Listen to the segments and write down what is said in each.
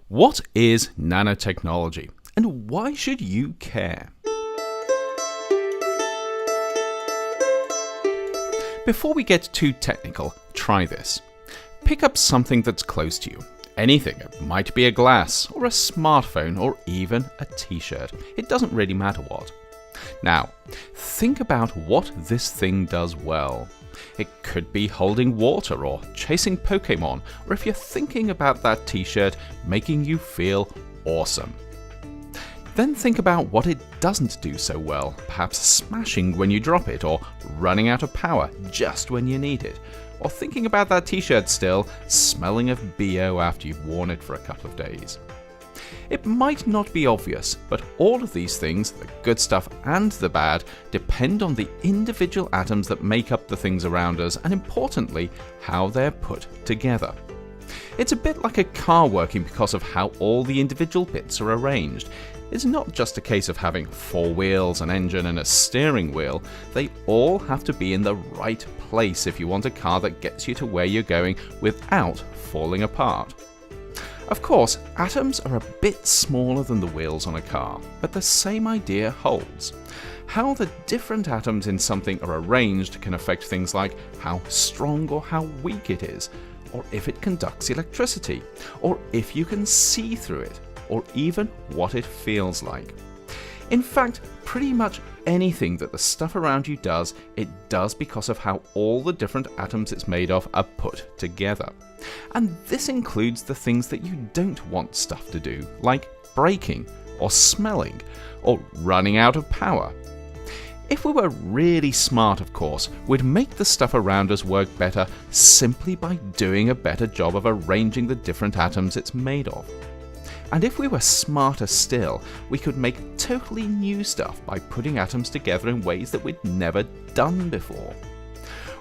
What is nanotechnology, and why should you care? Before we get too technical, try this. Pick up something that's close to you. Anything. It might be a glass, or a smartphone, or even a t-shirt. It doesn't really matter what. Now, think about what this thing does well. It could be holding water or chasing Pokemon, or if you're thinking about that t-shirt, making you feel awesome. Then think about what it doesn't do so well, perhaps smashing when you drop it, or running out of power just when you need it, or thinking about that t-shirt still, smelling of BO after you've worn it for a couple of days. It might not be obvious, but all of these things, the good stuff and the bad, depend on the individual atoms that make up the things around us, and importantly, how they're put together. It's a bit like a car working because of how all the individual bits are arranged. It's not just a case of having 4 wheels, an engine and a steering wheel. They all have to be in the right place if you want a car that gets you to where you're going without falling apart. Of course, atoms are a bit smaller than the wheels on a car, but the same idea holds. How the different atoms in something are arranged can affect things like how strong or how weak it is, or if it conducts electricity, or if you can see through it, or even what it feels like. In fact, pretty much anything that the stuff around you does, it does because of how all the different atoms it's made of are put together. And this includes the things that you don't want stuff to do, like breaking, or smelling, or running out of power. If we were really smart, of course, we'd make the stuff around us work better simply by doing a better job of arranging the different atoms it's made of. And if we were smarter still, we could make totally new stuff by putting atoms together in ways that we'd never done before.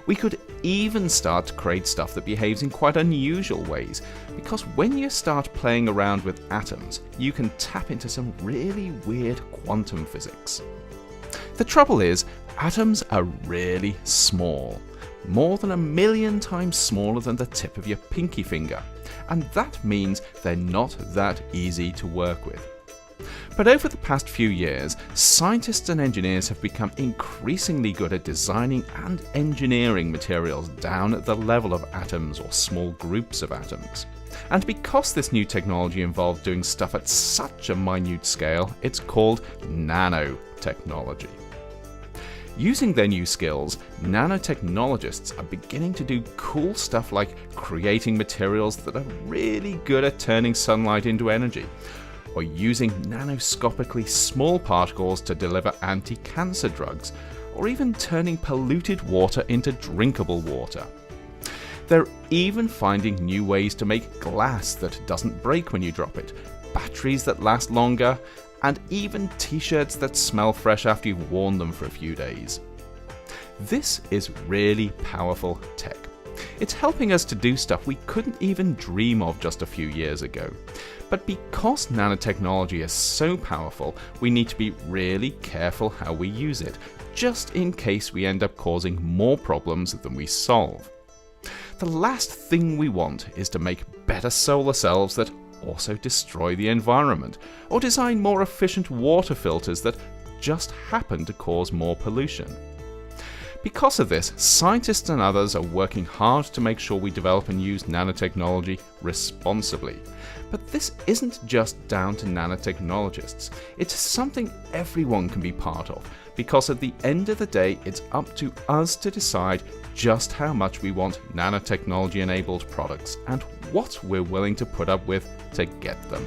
We could even start to create stuff that behaves in quite unusual ways, because when you start playing around with atoms, you can tap into some really weird quantum physics. The trouble is, atoms are really small, more than 1,000,000 times smaller than the tip of your pinky finger, and that means they're not that easy to work with. But over the past few years, scientists and engineers have become increasingly good at designing and engineering materials down at the level of atoms or small groups of atoms. And because this new technology involves doing stuff at such a minute scale, it's called nanotechnology. Using their new skills, nanotechnologists are beginning to do cool stuff like creating materials that are really good at turning sunlight into energy, or using nanoscopically small particles to deliver anti-cancer drugs, or even turning polluted water into drinkable water. They're even finding new ways to make glass that doesn't break when you drop it, batteries that last longer, and even t-shirts that smell fresh after you've worn them for a few days. This is really powerful tech. It's helping us to do stuff we couldn't even dream of just a few years ago. But because nanotechnology is so powerful, we need to be really careful how we use it, just in case we end up causing more problems than we solve. The last thing we want is to make better solar cells that also destroy the environment, or design more efficient water filters that just happen to cause more pollution. Because of this, scientists and others are working hard to make sure we develop and use nanotechnology responsibly. But this isn't just down to nanotechnologists. It's something everyone can be part of, because at the end of the day, it's up to us to decide just how much we want nanotechnology-enabled products and what we're willing to put up with to get them.